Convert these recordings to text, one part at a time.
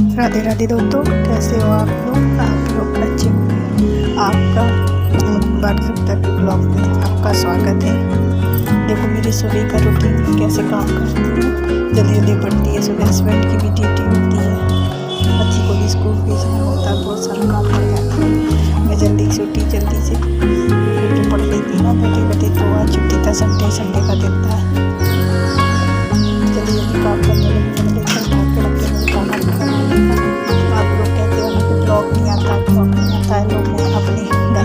राधे राधे दोस्तों, कैसे हो आप लोग अच्छे होंगे। आपका बार सप्ताह के ब्लॉग में आपका स्वागत है। देखो मेरी सुबह का रूटीन कैसे काम करती हूँ। जल्दी जल्दी बढ़ती है, सुबह हस्बैंड की भी ड्यूटी होती है, बच्ची को भी स्कूल भेजना होता है, बहुत सारा काम पड़ जाता है। मैं जल्दी से उठी, जल्दी से ड्यूटी पढ़ लेती है ना बैठे बैठे। तो आज छुट्टी था, संडे का दिन था। जल्दी जल्दी काम करने लगी।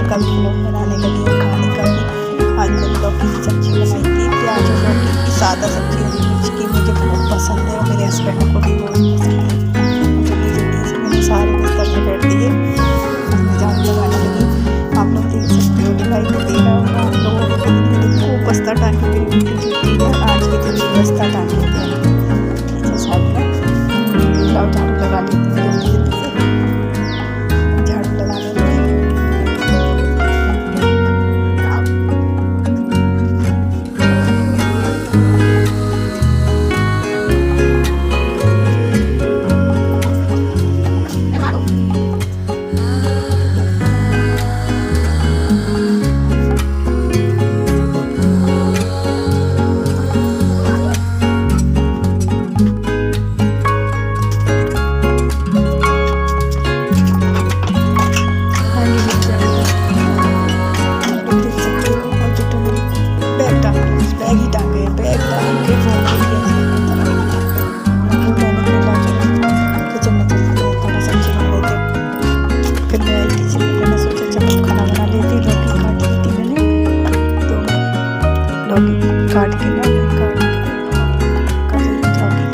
का भी ब्लॉग बनाने लगी और खाने का भी। आज मैंने लौकी की सब्ज़ी बनाई थी, प्याज और लौकी की सादा सब्ज़ी हरी मिर्च की। मुझे बहुत पसंद है और मेरे हस्बैंड को भी बहुत पसंद है। जल्दी जल्दी से मैंने सारे बिस्तर में बैठ दिए, मैं झाड़ू लगाने लगी। आप लोग देख सकते हो, दिखाई में दे रहा होगा आप लोगों को। वो बस्ता टांग के मेरी छुट्टी है, आज के दिन बस्ता टांग के साथ में झाड़ू लगा लेती हूँ। जल्दी जल्दी से झाड़ू लगाने लगी।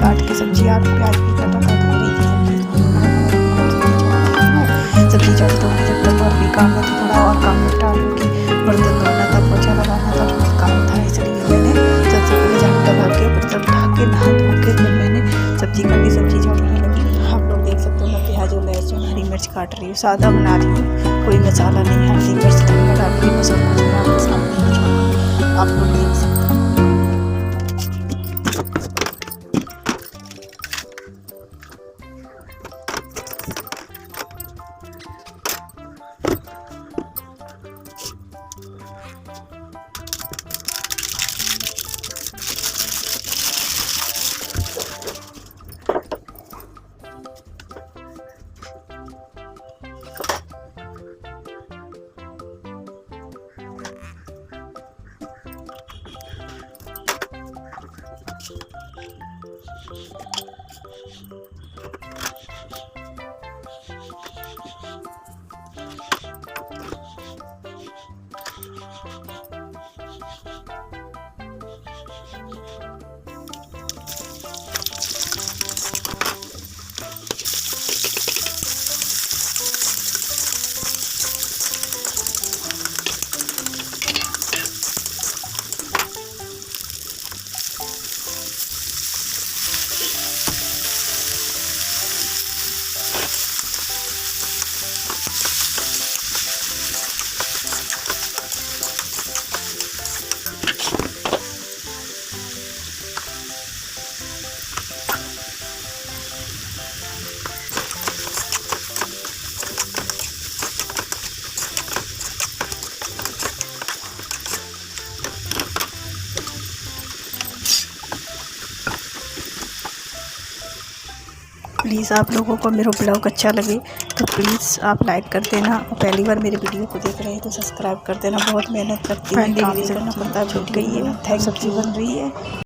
काट के सब्जी आप प्याज भी काटा सब्जी चाट दूँगी। जब तक और भी काम है तो थोड़ा और काम निपटा लूँगी। बर्तन धोना था, पोछा लगाना था, बहुत काम था, इसलिए मैंने सबसे पहले झाड़ू लगा के बर्तन उठा के नहा धो के फिर मैंने सब्जी काटी, सब्जी झाड़ने लगी। आप लोग देख सकते हो मैं प्याज और लहसुन हरी मिर्च काट रही हूँ, सादा बना रही हूँ, कोई मसाला नहीं, हल्दी मिर्च धनिया डाल के मैं सब कुछ आपके सामने आप लोग देख सकते हो। प्लीज़ आप लोगों को मेरा ब्लॉग अच्छा लगे तो प्लीज़ आप लाइक कर देना। पहली बार मेरे वीडियो को देख रहे हैं तो सब्सक्राइब कर देना। बहुत मेहनत करती है, काम करना पड़ता है, छूट गई है, सब्ज़ी बन रही है।